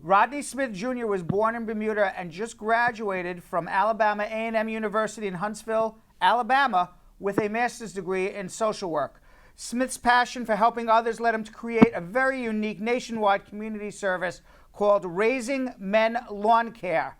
Rodney Smith Jr. was born in Bermuda and just graduated from Alabama A&M University in Huntsville, Alabama, with a master's degree in social work. Smith's passion for helping others led him to create a very unique nationwide community service called Raising Men Lawn Care.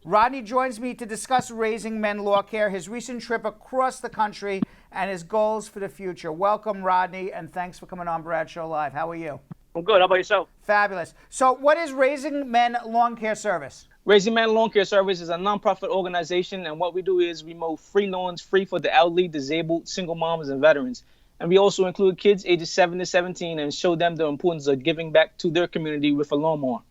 Rodney joins me to discuss Raising Men Lawn Care, his recent trip across the country, and his goals for the future. Welcome, Rodney, and thanks for coming on Bradshaw Live. How are you? I'm good. How about yourself? Fabulous. So what is Raising Men Lawn Care Service? Raising Men Lawn Care Service is a nonprofit organization, and what we do is we mow free lawns free for the elderly, disabled, single moms, and veterans. And we also include kids ages 7 to 17 and show them the importance of giving back to their community with a lawnmower.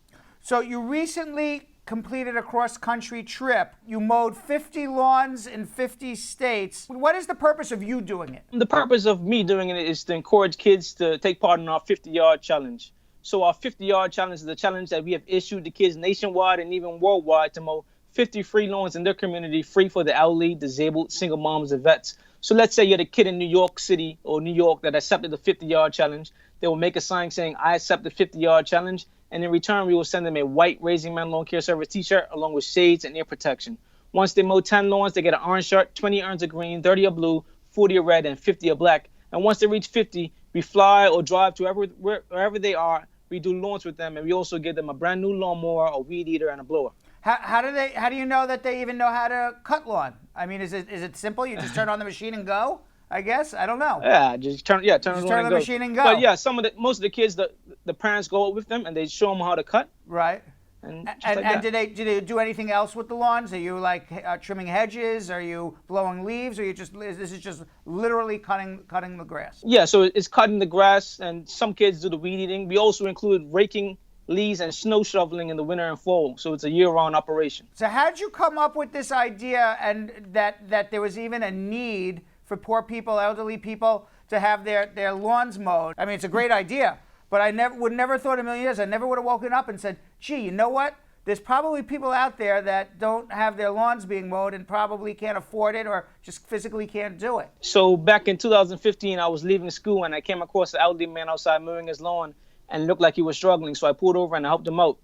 So you recently completed a cross-country trip. You mowed 50 lawns in 50 states. What is the purpose of you doing it? The purpose of me doing it is to encourage kids to take part in our 50-yard challenge. So our 50-yard challenge is a challenge that we have issued to kids nationwide and even worldwide to mow 50 free lawns in their community free for the elderly, disabled, single moms, and vets. So let's say you're the kid in New York City or New York that accepted the 50-yard challenge. They will make a sign saying, I accept the 50-yard challenge. And in return, we will send them a white Raising Men Lawn Care Service t-shirt along with shades and ear protection. Once they mow 10 lawns, they get an orange shirt, 20 urns of green, 30 of blue, 40 of red, and 50 of black. And once they reach 50, we fly or drive to wherever they are. We do lawns with them, and we also give them a brand new lawnmower, a weed eater, and a blower. How do you know that they even know how to cut lawn? I mean, is it simple? You just turn on the machine and go? I guess I don't know. Yeah, just turn the machine and go. But yeah, most of the kids, the parents go with them and they show them how to cut. Right. And do they do anything else with the lawns? Are you like trimming hedges? Are you blowing leaves? Or this is just literally cutting the grass? Yeah, so it's cutting the grass, and some kids do the weed eating. We also include raking leaves and snow shoveling in the winter and fall. So it's a year-round operation. So how did you come up with this idea and that there was even a need for poor people, elderly people, to have their lawns mowed? I mean, it's a great idea, but I would never thought in a million years, I never would have woken up and said, gee, you know what? There's probably people out there that don't have their lawns being mowed and probably can't afford it or just physically can't do it. So back in 2015, I was leaving school and I came across an elderly man outside mowing his lawn and it looked like he was struggling. So I pulled over and I helped him out.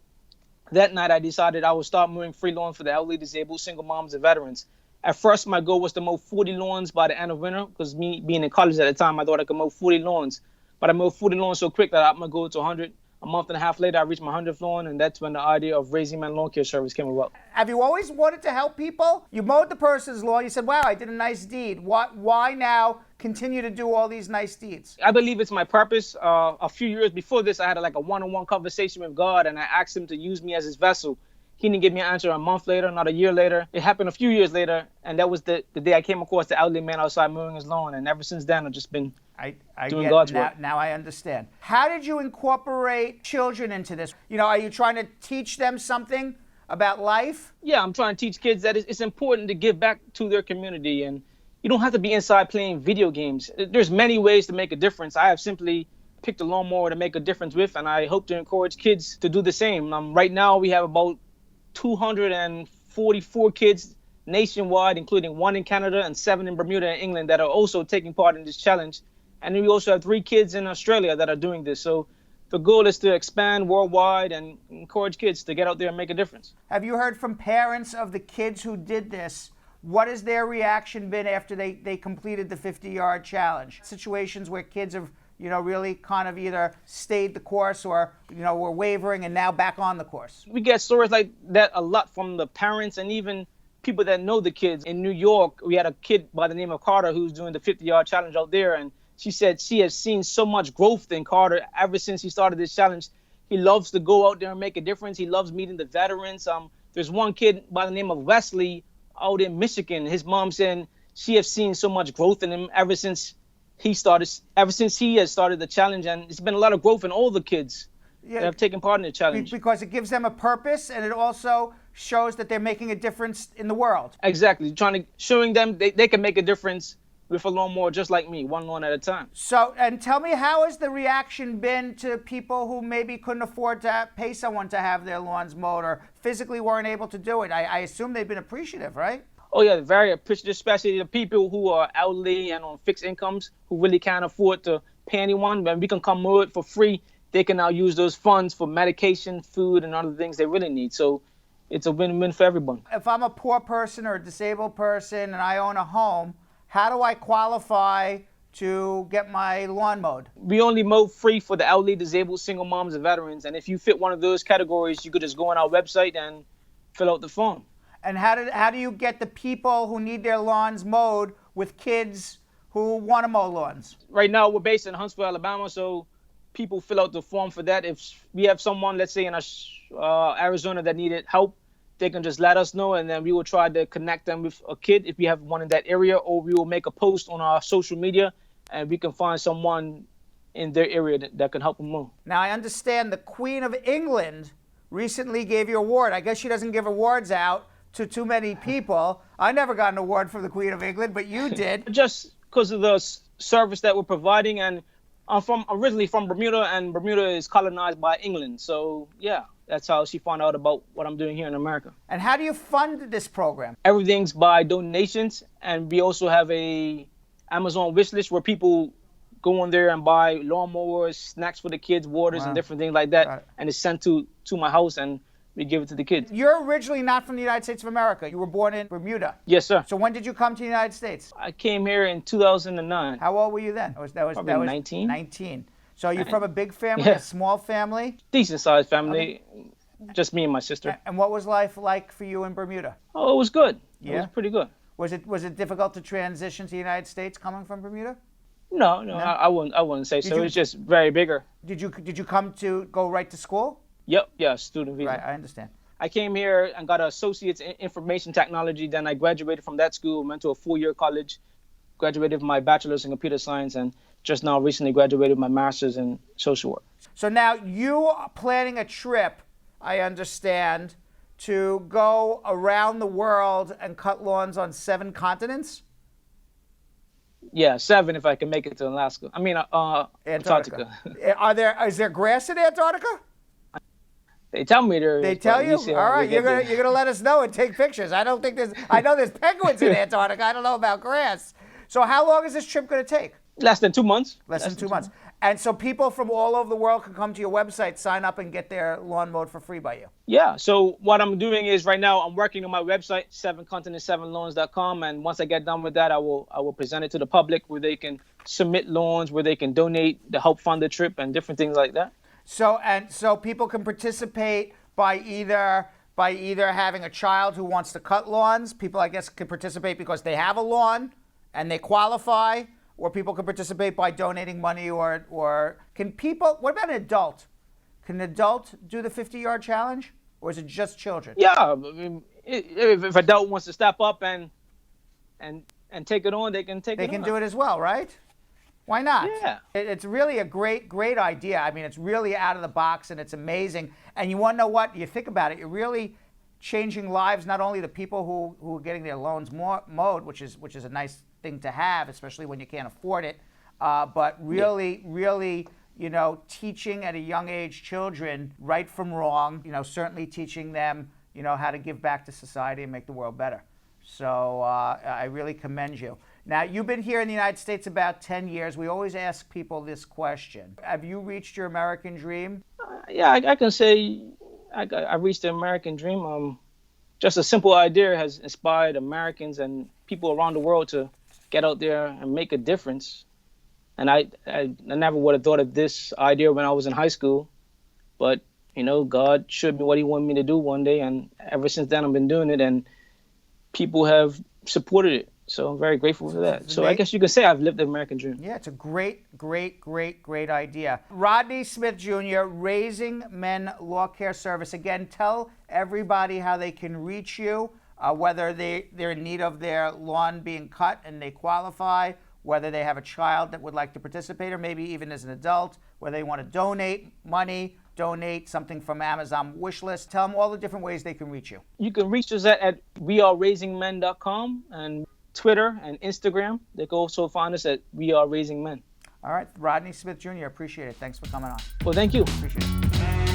That night, I decided I would start mowing free lawns for the elderly, disabled, single moms, and veterans. At first, my goal was to mow 40 lawns by the end of winter, because me being in college at the time, I thought I could mow 40 lawns. But I mowed 40 lawns so quick that I'm going to go to 100. A month and a half later, I reached my 100th lawn, and that's when the idea of Raising Men Lawn Care Service came about. Have you always wanted to help people? You mowed the person's lawn, you said, wow, I did a nice deed. Why now continue to do all these nice deeds? I believe it's my purpose. A few years before this, I had a one-on-one conversation with God, and I asked him to use me as his vessel. He didn't give me an answer a month later, not a year later. It happened a few years later, and that was the day I came across the elderly man outside mowing his lawn. And ever since then, I've just been doing God's work. Now I understand. How did you incorporate children into this? Are you trying to teach them something about life? Yeah, I'm trying to teach kids that it's important to give back to their community. And you don't have to be inside playing video games. There's many ways to make a difference. I have simply picked a lawnmower to make a difference with, and I hope to encourage kids to do the same. Right now, we have about 244 kids nationwide, including 1 in Canada and 7 in Bermuda and England, that are also taking part in this challenge. And then we also have 3 kids in Australia that are doing this. So the goal is to expand worldwide and encourage kids to get out there and make a difference. Have you heard from parents of the kids who did this? What has their reaction been after they completed the 50-yard challenge? Situations where kids have really kind of either stayed the course or, were wavering and now back on the course. We get stories like that a lot from the parents and even people that know the kids. In New York, we had a kid by the name of Carter who's doing the 50-yard challenge out there. And she said she has seen so much growth in Carter ever since he started this challenge. He loves to go out there and make a difference. He loves meeting the veterans. There's one kid by the name of Wesley out in Michigan. His mom said she has seen so much growth in him ever since he has started the challenge, and it's been a lot of growth in all the kids that have taken part in the challenge. Because it gives them a purpose, and it also shows that they're making a difference in the world. Exactly, showing them they can make a difference with a lawnmower just like me, 1 lawn at a time. So, and tell me, how has the reaction been to people who maybe couldn't afford to pay someone to have their lawns mowed or physically weren't able to do it? I assume they've been appreciative, right? Oh, yeah, very appreciative, especially the people who are elderly and on fixed incomes who really can't afford to pay anyone. When we can come mow it for free, they can now use those funds for medication, food, and other things they really need. So it's a win-win for everyone. If I'm a poor person or a disabled person and I own a home, how do I qualify to get my lawn mowed? We only mow free for the elderly, disabled, single moms, and veterans. And if you fit one of those categories, you could just go on our website and fill out the form. And how do you get the people who need their lawns mowed with kids who want to mow lawns? Right now, we're based in Huntsville, Alabama, so people fill out the form for that. If we have someone, let's say in Arizona, that needed help, they can just let us know, and then we will try to connect them with a kid if we have one in that area, or we will make a post on our social media, and we can find someone in their area that can help them mow. Now, I understand the Queen of England recently gave you an award. I guess she doesn't give awards out to too many people. I never got an award from the Queen of England, but you did. Just because of the service that we're providing, and I'm originally from Bermuda, and Bermuda is colonized by England. So, yeah, that's how she found out about what I'm doing here in America. And how do you fund this program? Everything's by donations, and we also have a Amazon wish list where people go on there and buy lawnmowers, snacks for the kids, waters, and different things like that, and it's sent to my house, and we give it to the kids. You're originally not from the United States of America. You were born in Bermuda. Yes, sir. So when did you come to the United States? I came here in 2009. How old were you then? That was Probably 19. 19. So you're from a big family, Yeah. a small family? Decent sized family, just me and my sister. And what was life like for you in Bermuda? Oh, it was good. Yeah? It was pretty good. Was it difficult to transition to the United States coming from Bermuda? No, I wouldn't say so. you- It's just very bigger. Did you come to go right to school? Yep, yeah, student visa. Right, I understand. I came here and got an associate's in information technology. Then I graduated from that school, went to a 4-year college, graduated with my bachelor's in computer science, and just now recently graduated with my master's in social work. So now you are planning a trip, I understand, to go around the world and cut lawns on 7 continents? Yeah, 7 if I can make it to Alaska. I mean, Antarctica. Is there grass in Antarctica? They tell me there is. They tell but you? we see how All we right, get there. you're gonna let us know and take pictures. I know there's penguins in Antarctica. I don't know about grass. So how long is this trip gonna take? Less than 2 months. Less than 2 months. And so people from all over the world can come to your website, sign up, and get their lawn mowed for free by you. Yeah. So what I'm doing is right now I'm working on my website, 7continent7lawns.com, and once I get done with that, I will present it to the public where they can submit lawns, where they can donate to help fund the trip and different things like that. So people can participate by either having a child who wants to cut lawns. People, I guess, can participate because they have a lawn and they qualify. Or people can participate by donating money, or can people, what about an adult? Can an adult do the 50-yard challenge, or is it just children? Yeah, I mean, if an adult wants to step up and take it on, they can take it on. They can do it as well, right? Why not? Yeah. It's really a great idea. I mean, it's really out of the box, and it's amazing. And you want to know what? You think about it, you're really changing lives, not only the people who are getting their lawns mowed, which is a nice thing to have, especially when you can't afford it, but really, teaching at a young age children right from wrong, certainly teaching them, how to give back to society and make the world better. So I really commend you. Now, you've been here in the United States about 10 years. We always ask people this question. Have you reached your American dream? Yeah, I can say I reached the American dream. Just a simple idea has inspired Americans and people around the world to get out there and make a difference. And I never would have thought of this idea when I was in high school. But, God showed me what he wanted me to do one day. And ever since then, I've been doing it. And people have supported it. So I'm very grateful for that. So I guess you could say I've lived the American dream. Yeah, it's a great idea. Rodney Smith Jr., Raising Men Law Care Service. Again, tell everybody how they can reach you, whether they're in need of their lawn being cut and they qualify, whether they have a child that would like to participate, or maybe even as an adult, whether they want to donate money, donate something from Amazon wish list. Tell them all the different ways they can reach you. You can reach us at weareraisingmen.com and Twitter and Instagram. They can also find us at We Are Raising Men. All right, Rodney Smith Jr., appreciate it. Thanks for coming on. Well, thank you. Appreciate it.